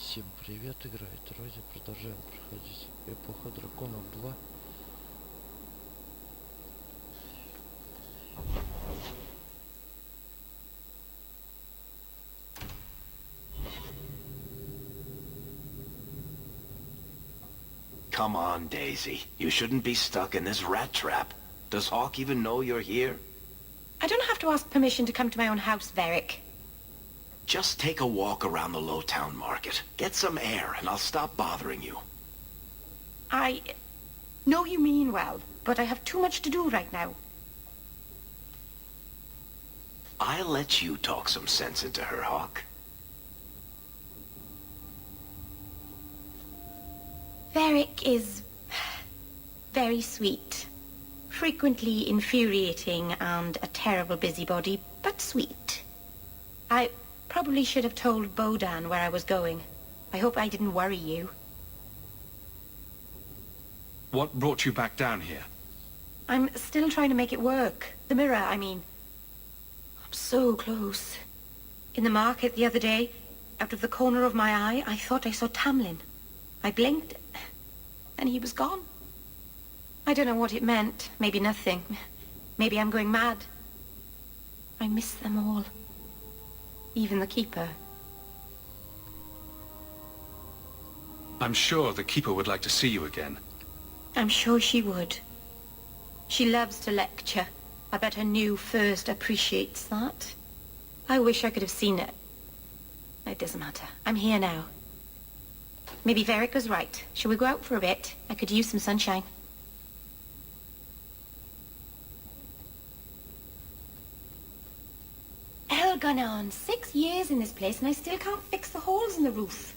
Всем привет, играет Рози, продолжаем проходить Эпоха Драконов 2. Come on, Daisy. You shouldn't be stuck in this rat trap. Does Hawk even know you're here? I don't have to ask permission to come to my own house, Varric. Just take a walk around the Lowtown Market. Get some air, and I'll stop bothering you. I know you mean well, but I have too much to do right now. I'll let you talk some sense into her, Hawk. Varric is very sweet. Frequently infuriating and a terrible busybody, but sweet. I probably should have told Bodan where I was going. I hope I didn't worry you. What brought you back down here? I'm still trying to make it work. The mirror, I mean. I'm so close. In the market the other day, out of the corner of my eye, I thought I saw Tamlin. I blinked, and he was gone. I don't know what it meant. Maybe nothing. Maybe I'm going mad. I miss them all. Even the Keeper. I'm sure the Keeper would like to see you again. I'm sure she would. She loves to lecture. I bet her new first appreciates that. I wish I could have seen it. It doesn't matter. I'm here now. Maybe Varric was right. Shall we go out for a bit? I could use some sunshine. Hell gone on. 6 years in this place and I still can't fix the holes in the roof.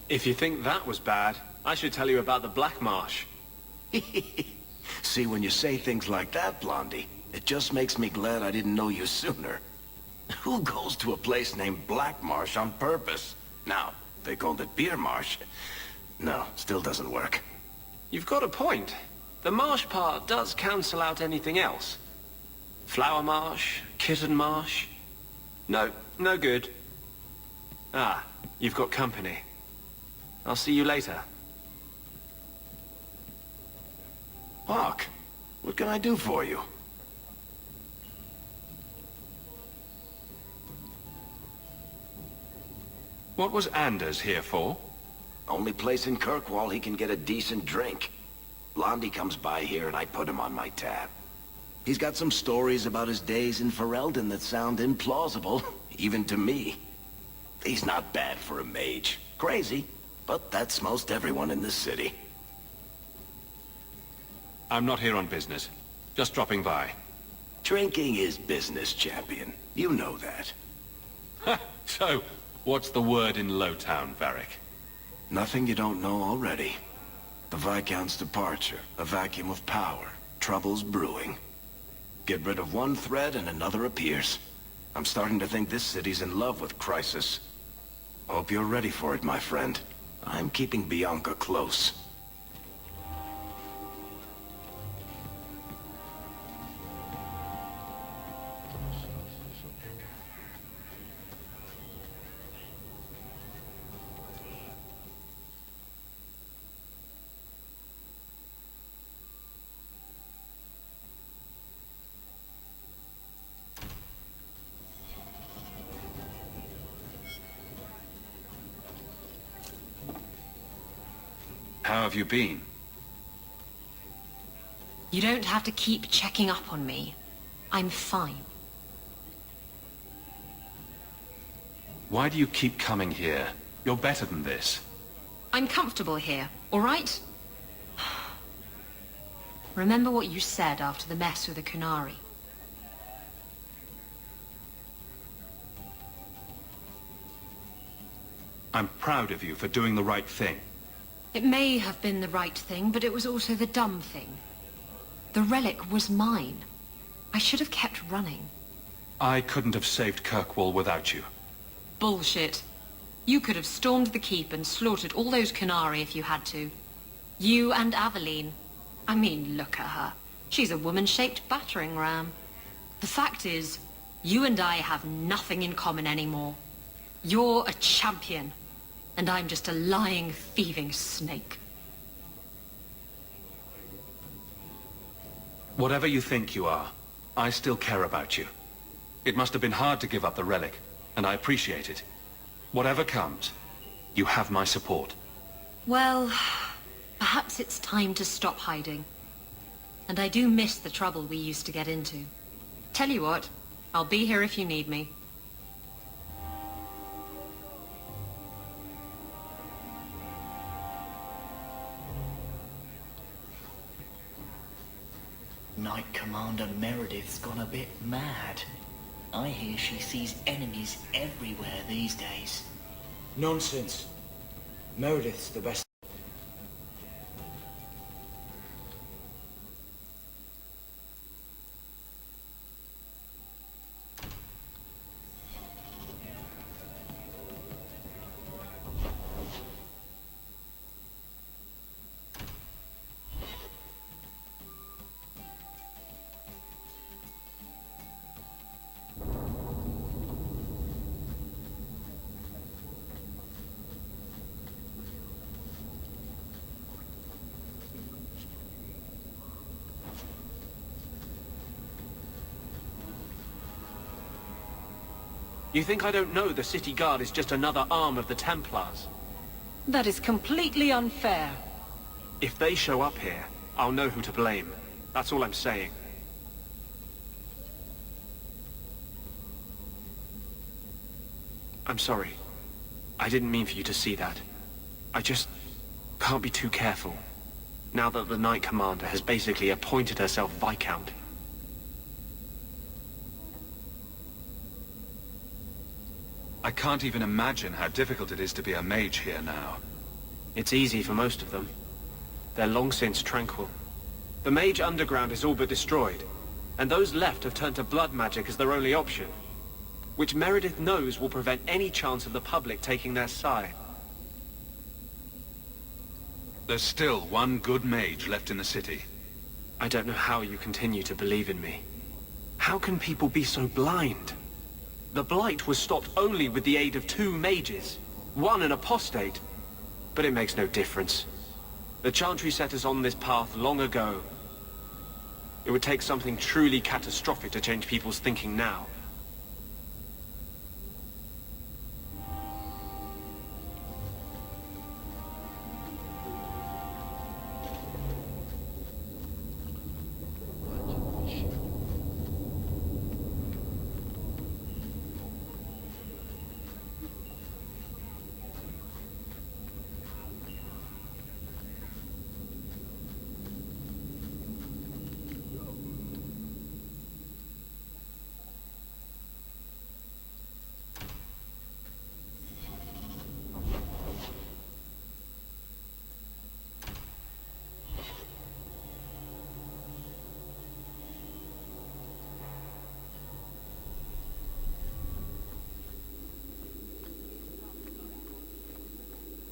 If you think that was bad, I should tell you about the Black Marsh. See, when you say things like that, Blondie, it just makes me glad I didn't know you sooner. Who goes to a place named Black Marsh on purpose? Now, they called it Beer Marsh. No, still doesn't work. You've got a point. The marsh part does cancel out anything else. Flower Marsh, Kitten Marsh. No, no good. Ah, you've got company. I'll see you later. Hawk, what can I do for you? What was Anders here for? Only place in Kirkwall he can get a decent drink. Blondie comes by here and I put him on my tab. He's got some stories about his days in Ferelden that sound implausible, even to me. He's not bad for a mage. Crazy, but that's most everyone in this city. I'm not here on business. Just dropping by. Drinking is business, champion. You know that. Ha! So, what's the word in Lowtown, Varric? Nothing you don't know already. The Viscount's departure, a vacuum of power, troubles brewing. Get rid of one thread and another appears. I'm starting to think this city's in love with Crisis. Hope you're ready for it, my friend. I'm keeping Bianca close. How have you been? You don't have to keep checking up on me. I'm fine. Why do you keep coming here? You're better than this. I'm comfortable here, all right? Remember what you said after the mess with the Kunari. I'm proud of you for doing the right thing. It may have been the right thing, but it was also the dumb thing. The relic was mine. I should have kept running. I couldn't have saved Kirkwall without you. Bullshit. You could have stormed the keep and slaughtered all those Canari if you had to. You and Aveline. I mean, look at her. She's a woman-shaped battering ram. The fact is, you and I have nothing in common anymore. You're a champion, and I'm just a lying, thieving snake. Whatever you think you are, I still care about you. It must have been hard to give up the relic, and I appreciate it. Whatever comes, you have my support. Well, perhaps it's time to stop hiding. And I do miss the trouble we used to get into. Tell you what, I'll be here if you need me. Knight Commander Meredith's gone a bit mad. I hear she sees enemies everywhere these days. Nonsense. Meredith's the best. You think I don't know the city guard is just another arm of the Templars? That is completely unfair. If they show up here, I'll know who to blame. That's all I'm saying. I'm sorry. I didn't mean for you to see that. I just can't be too careful, now that the Knight Commander has basically appointed herself Viscount. I can't even imagine how difficult it is to be a mage here now. It's easy for most of them. They're long since tranquil. The mage underground is all but destroyed, and those left have turned to blood magic as their only option, which Meredith knows will prevent any chance of the public taking their side. There's still one good mage left in the city. I don't know how you continue to believe in me. How can people be so blind? The Blight was stopped only with the aid of 2 mages, one an apostate. But it makes no difference. The Chantry set us on this path long ago. It would take something truly catastrophic to change people's thinking now.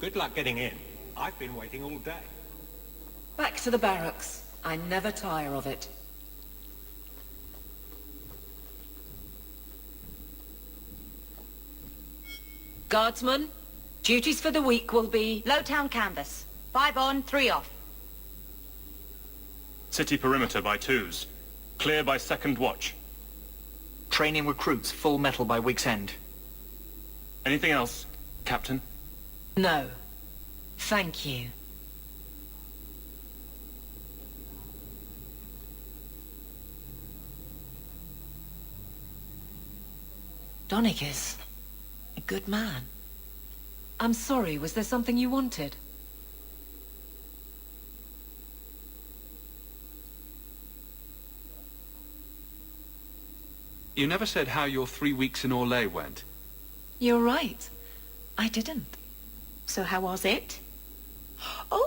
Good luck getting in. I've been waiting all day. Back to the barracks. I never tire of it. Guardsmen, duties for the week will be... Lowtown canvas. 5 on, 3 off. City perimeter by 2s. Clear by 2nd watch. Training recruits full metal by week's end. Anything else, Captain? No. Thank you. Donnick is a good man. I'm sorry, was there something you wanted? You never said how your 3 weeks in Orlais went. You're right. I didn't. So how was it? Oh,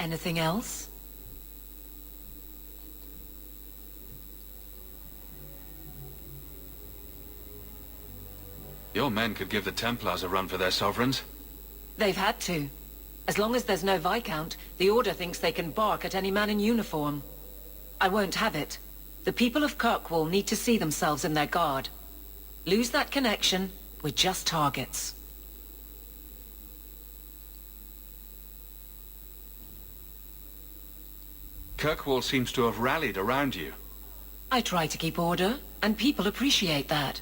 Anything else? Your men could give the Templars a run for their sovereigns. They've had to. As long as there's no Viscount, the Order thinks they can bark at any man in uniform. I won't have it. The people of Kirkwall need to see themselves in their guard. Lose that connection, we're just targets. Kirkwall seems to have rallied around you. I try to keep order, and people appreciate that.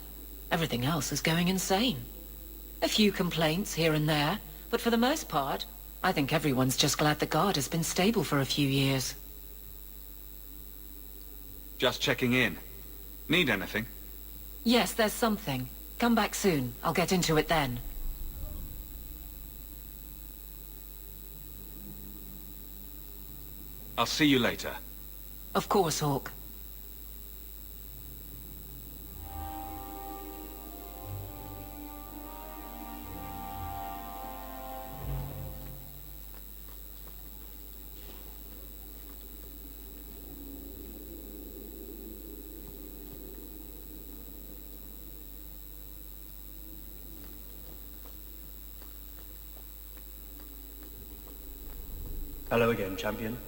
Everything else is going insane. A few complaints here and there, but for the most part, I think everyone's just glad the guard has been stable for a few years. Just checking in. Need anything? Yes, there's something. Come back soon. I'll get into it then. I'll see you later. Of course, Hawk. Hello again, champion.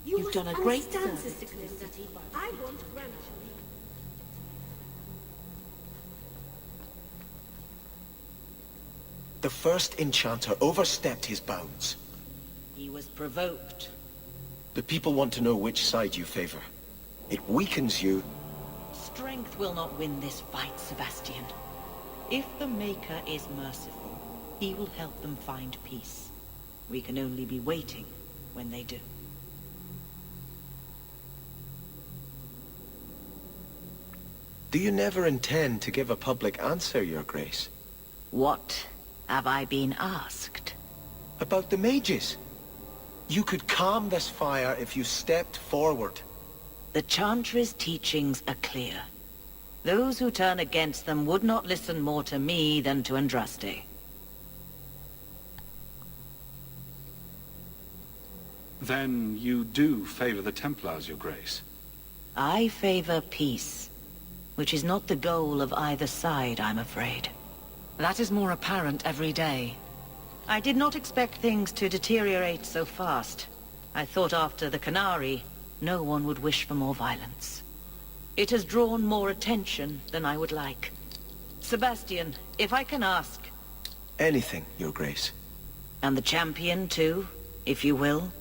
You've done a great service. I won't grant you. The first enchanter overstepped his bounds. He was provoked. The people want to know which side you favor. It weakens you. Strength will not win this fight, Sebastian. If the Maker is merciful, he will help them find peace. We can only be waiting when they do. Do you never intend to give a public answer, Your Grace? What have I been asked? About the mages. You could calm this fire if you stepped forward. The Chantry's teachings are clear. Those who turn against them would not listen more to me than to Andraste. Then you do favor the Templars, Your Grace? I favor peace, which is not the goal of either side, I'm afraid. That is more apparent every day. I did not expect things to deteriorate so fast. I thought after the Canary, no one would wish for more violence. It has drawn more attention than I would like. Sebastian, if I can ask... Anything, Your Grace. And the champion, too, if you will?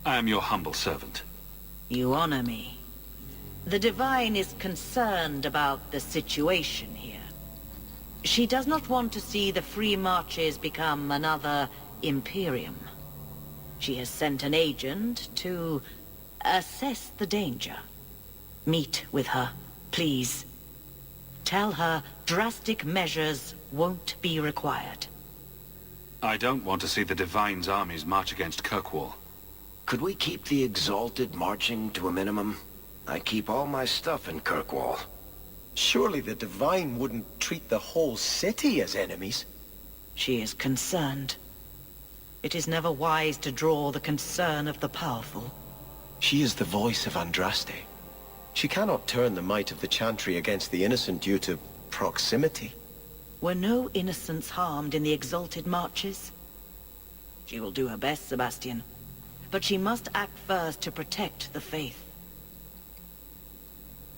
I am your humble servant. You honor me. The Divine is concerned about the situation here. She does not want to see the Free Marches become another Imperium. She has sent an agent to assess the danger. Meet with her, please. Tell her drastic measures won't be required. I don't want to see the Divine's armies march against Kirkwall. Could we keep the Exalted marching to a minimum? I keep all my stuff in Kirkwall. Surely the Divine wouldn't treat the whole city as enemies. She is concerned. It is never wise to draw the concern of the powerful. She is the voice of Andraste. She cannot turn the might of the Chantry against the innocent due to proximity. Were no innocents harmed in the Exalted marches? She will do her best, Sebastian. But she must act first to protect the faith.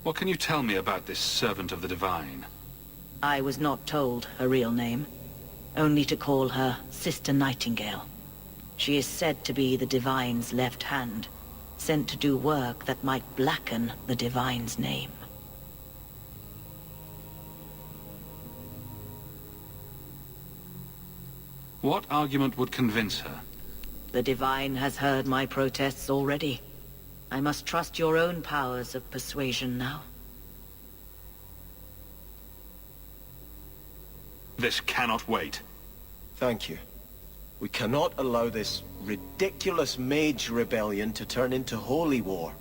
What can you tell me about this servant of the Divine? I was not told her real name, only to call her Sister Nightingale. She is said to be the Divine's left hand, sent to do work that might blacken the Divine's name. What argument would convince her? The Divine has heard my protests already. I must trust your own powers of persuasion now. This cannot wait. Thank you. We cannot allow this ridiculous mage rebellion to turn into holy war.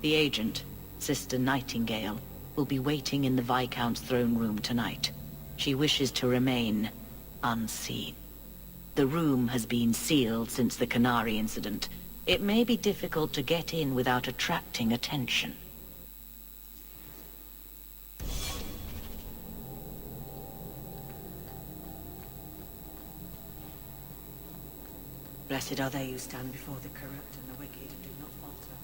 The agent, Sister Nightingale, will be waiting in the Viscount's throne room tonight. She wishes to remain unseen. The room has been sealed since the Canary incident. It may be difficult to get in without attracting attention. Blessed are they who stand before the corrupt and the wicked and do not falter.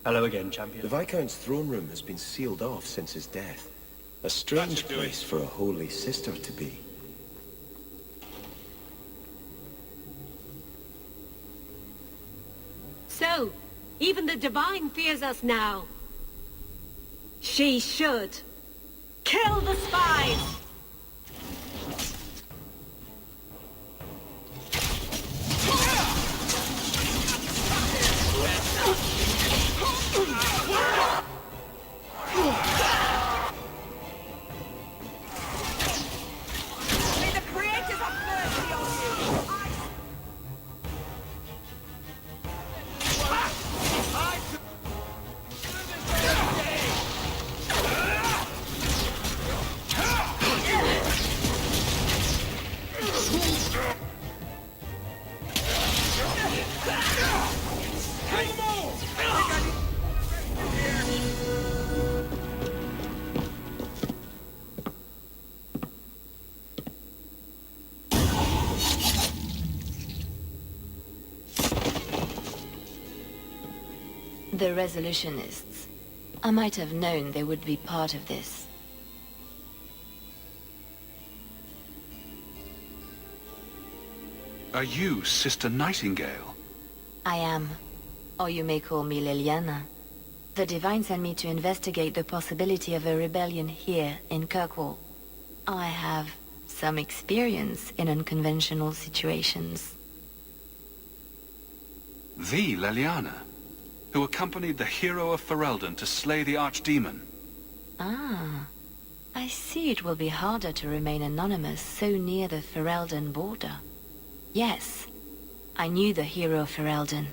Hello again, champion. The Viscount's throne room has been sealed off since his death. A strange place for a holy sister to be. So, even the Divine fears us now. She should. Kill the spies! The Resolutionists. I might have known they would be part of this. Are you Sister Nightingale? I am. Or you may call me Liliana. The Divine sent me to investigate the possibility of a rebellion here in Kirkwall. I have some experience in unconventional situations. The Liliana, who accompanied the hero of Ferelden to slay the Archdemon. Ah. I see it will be harder to remain anonymous so near the Ferelden border. Yes, I knew the hero of Ferelden.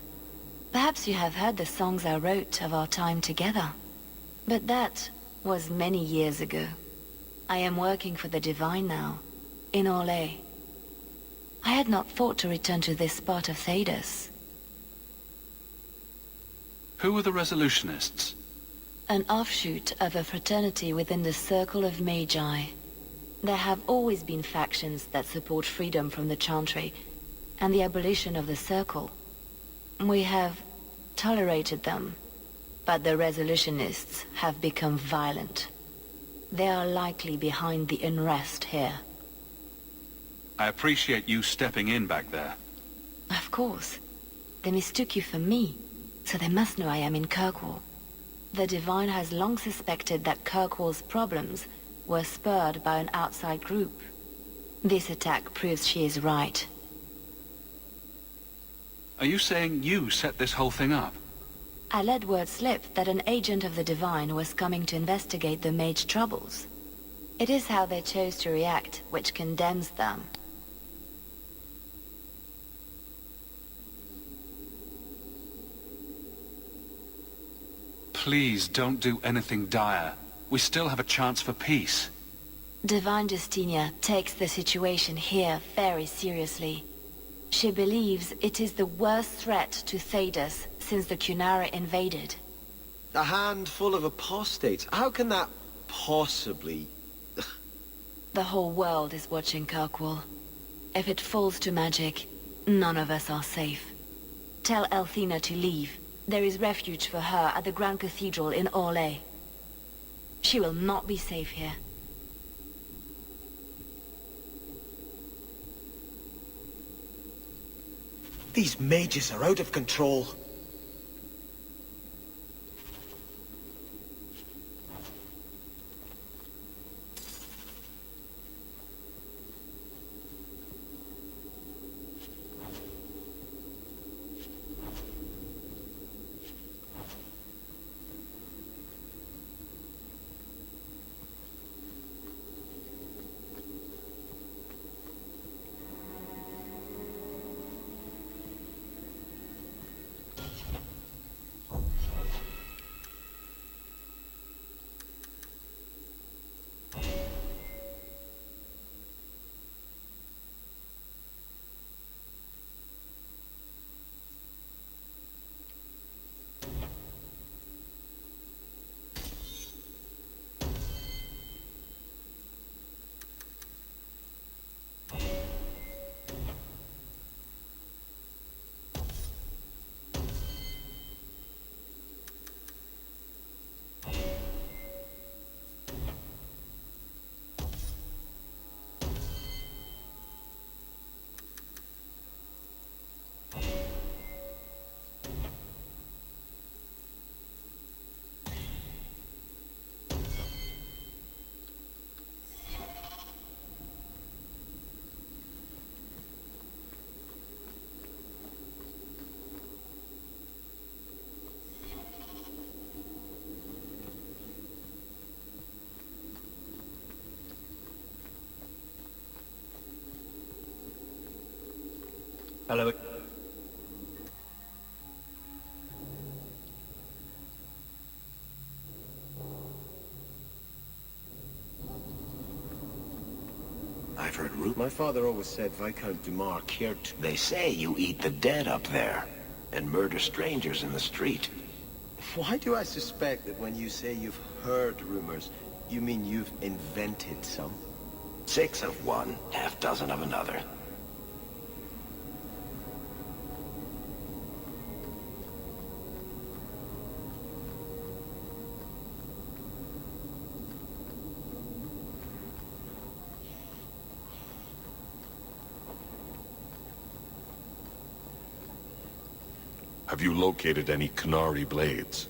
Perhaps you have heard the songs I wrote of our time together. But that was many years ago. I am working for the Divine now, in Orlais. I had not thought to return to this part of Thedas. Who are the Resolutionists? An offshoot of a fraternity within the Circle of Magi. There have always been factions that support freedom from the Chantry and the abolition of the Circle. We have tolerated them, but the Resolutionists have become violent. They are likely behind the unrest here. I appreciate you stepping in back there. Of course. They mistook you for me, so they must know I am in Kirkwall. The Divine has long suspected that Kirkwall's problems were spurred by an outside group. This attack proves she is right. Are you saying you set this whole thing up? I let word slip that an agent of the Divine was coming to investigate the Mage troubles. It is how they chose to react which condemns them. Please don't do anything dire. We still have a chance for peace. Divine Justinia takes the situation here very seriously. She believes it is the worst threat to Thedas since the Cunara invaded. A handful of apostates? How can that possibly... The whole world is watching Kirkwall. If it falls to magic, none of us are safe. Tell Elthina to leave. There is refuge for her at the Grand Cathedral in Orlais. She will not be safe here. These mages are out of control. Hello. I've heard My father always said Viscount Dumas cared to... They say you eat the dead up there, and murder strangers in the street. Why do I suspect that when you say you've heard rumors, you mean you've invented some? 6 of one, half-dozen of another. Have you located any Canary blades?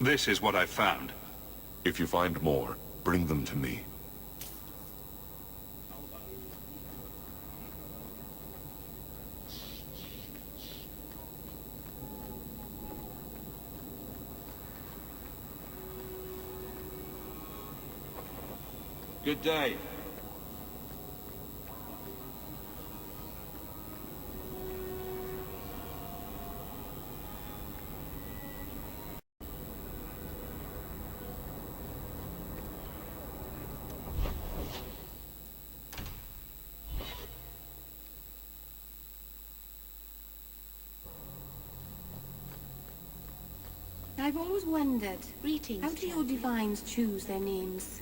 This is what I've found. If you find more, bring them to me. Good day. I've always wondered, how do your divines choose their names?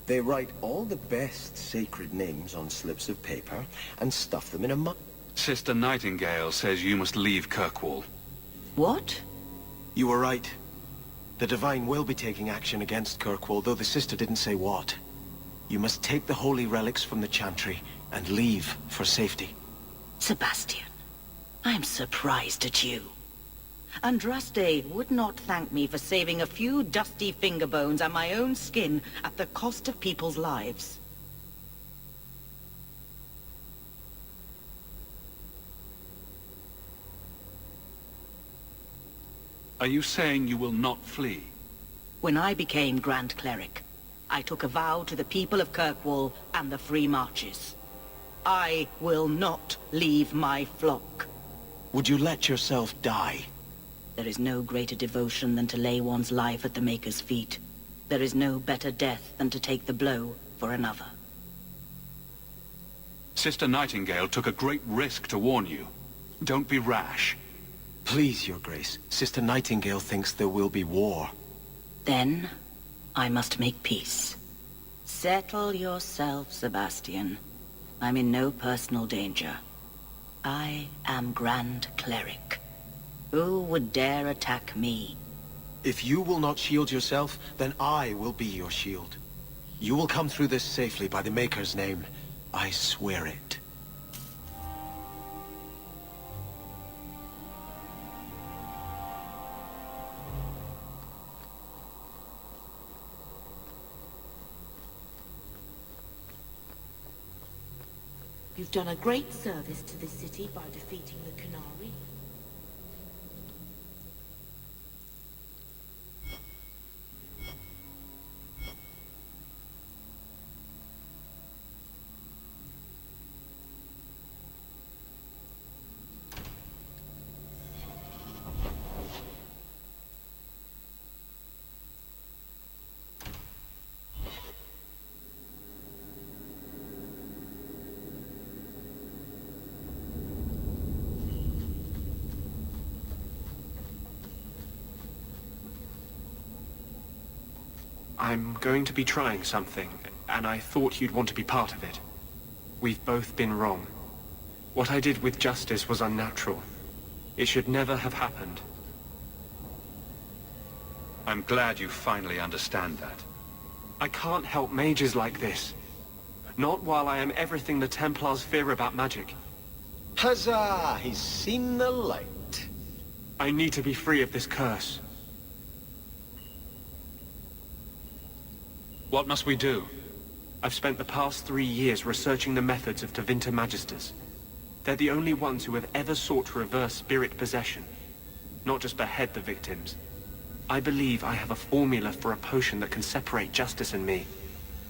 They write all the best sacred names on slips of paper and stuff them in a mug. Sister Nightingale says you must leave Kirkwall. What? You were right. The Divine will be taking action against Kirkwall, though the sister didn't say what. You must take the holy relics from the Chantry and leave for safety. Sebastian, I'm surprised at you. Andraste would not thank me for saving a few dusty finger bones and my own skin at the cost of people's lives. Are you saying you will not flee? When I became Grand Cleric, I took a vow to the people of Kirkwall and the Free Marches. I will not leave my flock. Would you let yourself die? There is no greater devotion than to lay one's life at the Maker's feet. There is no better death than to take the blow for another. Sister Nightingale took a great risk to warn you. Don't be rash. Please, Your Grace. Sister Nightingale thinks there will be war. Then, I must make peace. Settle yourself, Sebastian. I'm in no personal danger. I am Grand Cleric. Who would dare attack me? If you will not shield yourself, then I will be your shield. You will come through this safely by the Maker's name. I swear it. You've done a great service to this city by defeating the Canary. I'm going to be trying something, and I thought you'd want to be part of it. We've both been wrong. What I did with Justice was unnatural. It should never have happened. I'm glad you finally understand that. I can't help mages like this. Not while I am everything the Templars fear about magic. Huzzah! He's seen the light. I need to be free of this curse. What must we do? I've spent the past 3 years researching the methods of Tevinter Magisters. They're the only ones who have ever sought to reverse spirit possession, not just behead the victims. I believe I have a formula for a potion that can separate Justice and me,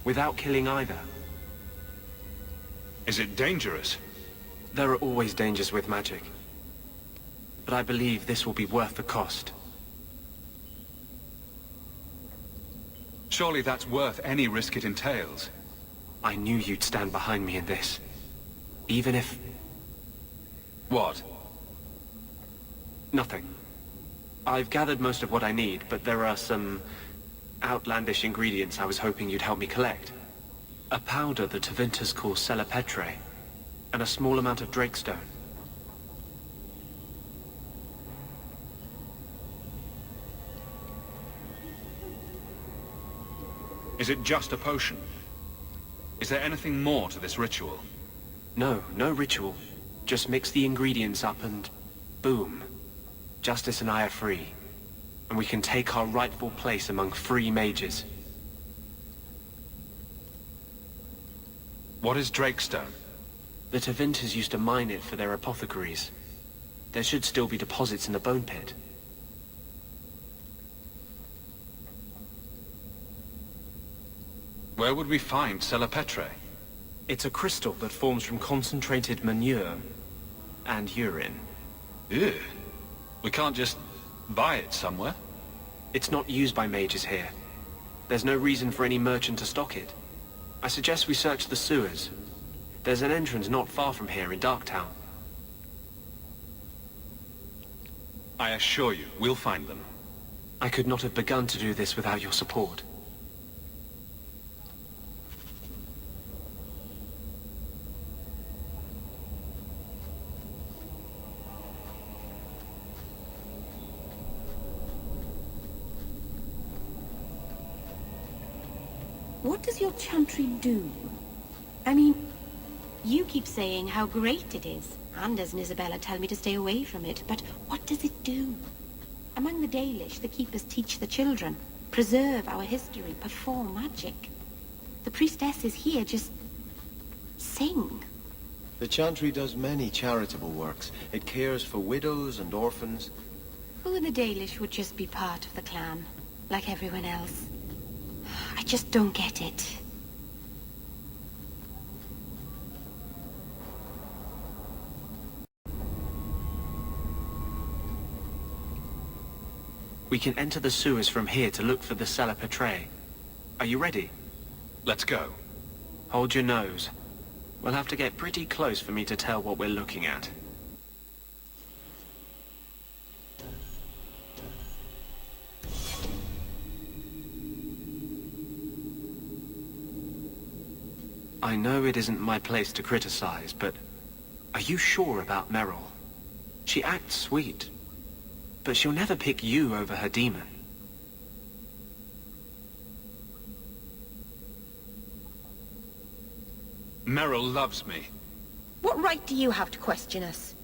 without killing either. Is it dangerous? There are always dangers with magic. But I believe this will be worth the cost. Surely that's worth any risk it entails. I knew you'd stand behind me in this. Even if... What? Nothing. I've gathered most of what I need, but there are some outlandish ingredients I was hoping you'd help me collect. A powder the Tevinters call Celepetre, and a small amount of Drakestone. Is it just a potion? Is there anything more to this ritual? No, no ritual. Just mix the ingredients up and... boom. Justice and I are free, and we can take our rightful place among free mages. What is Drakestone? The Tevinters used to mine it for their apothecaries. There should still be deposits in the bone pit. Where would we find Salapetre? It's a crystal that forms from concentrated manure and urine. Ew. We can't just buy it somewhere? It's not used by mages here. There's no reason for any merchant to stock it. I suggest we search the sewers. There's an entrance not far from here in Darktown. I assure you, we'll find them. I could not have begun to do this without your support. What does your chantry do? I mean, you keep saying how great it is. Anders and Isabella tell me to stay away from it, but what does it do? Among the Dalish, the keepers teach the children, preserve our history, perform magic. The priestesses here just sing. The chantry does many charitable works. It cares for widows and orphans. Who in the Dalish would just be part of the clan, like everyone else? I just don't get it. We can enter the sewers from here to look for the Salapetre. Are you ready? Let's go. Hold your nose. We'll have to get pretty close for me to tell what we're looking at. I know it isn't my place to criticize, but are you sure about Meryl? She acts sweet, but she'll never pick you over her demon. Meryl loves me. What right do you have to question us?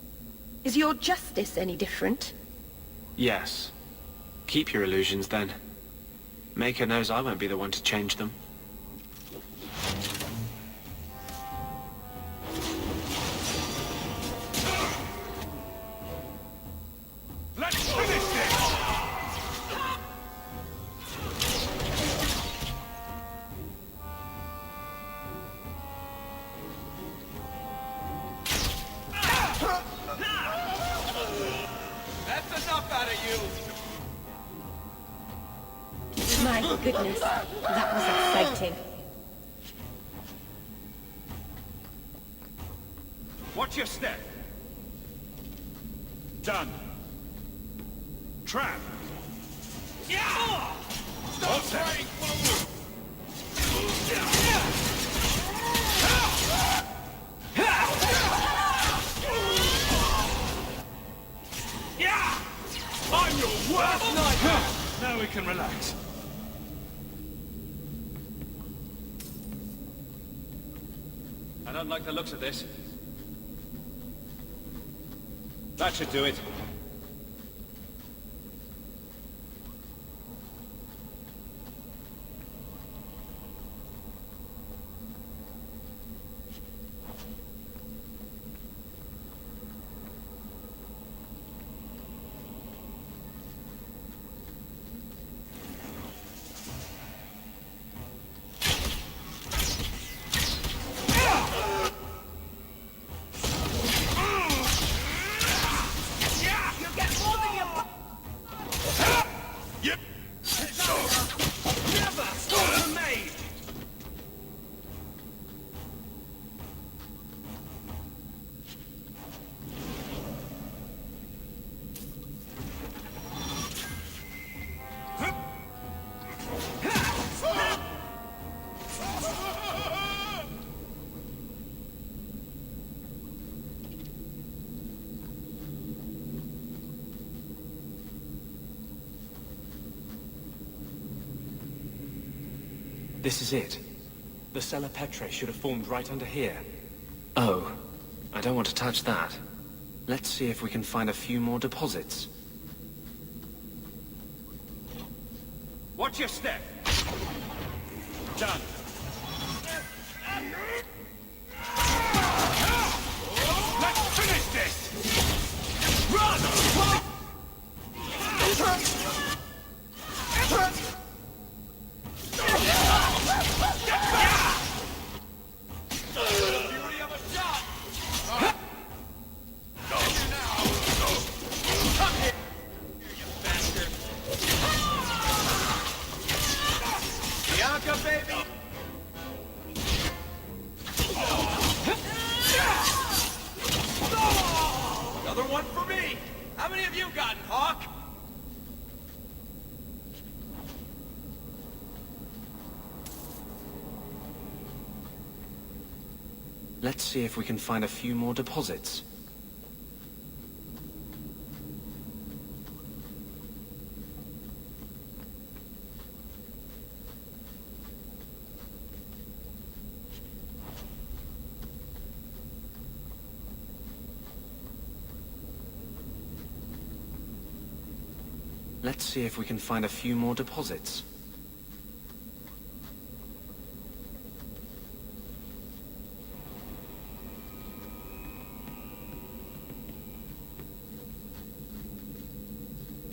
Is your justice any different? Yes. Keep your illusions, then. Maker knows I won't be the one to change them. My goodness, that was exciting. Watch your step. Done. Trap. Yeah! Stop trying forward! Yeah! I'm your worst nightmare! Now we can relax. I don't like the looks of this. That should do it. This is it. The Salapetre should have formed right under here. Oh, I don't want to touch that. Let's see if we can find a few more deposits. Watch your step. Done. Let's finish this! Run! Bianca, baby! Another one for me! How many have you gotten, Hawk? Let's see if we can find a few more deposits. Let's see if we can find a few more deposits.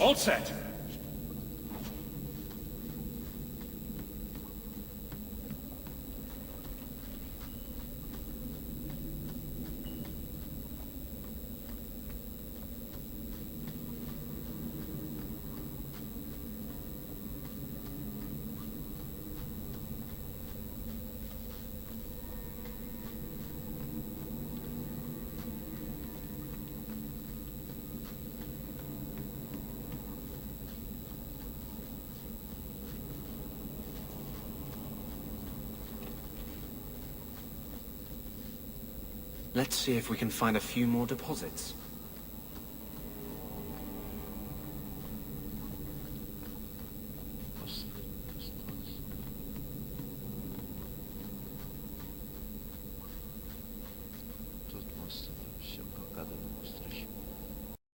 All set. Let's see if we can find a few more deposits.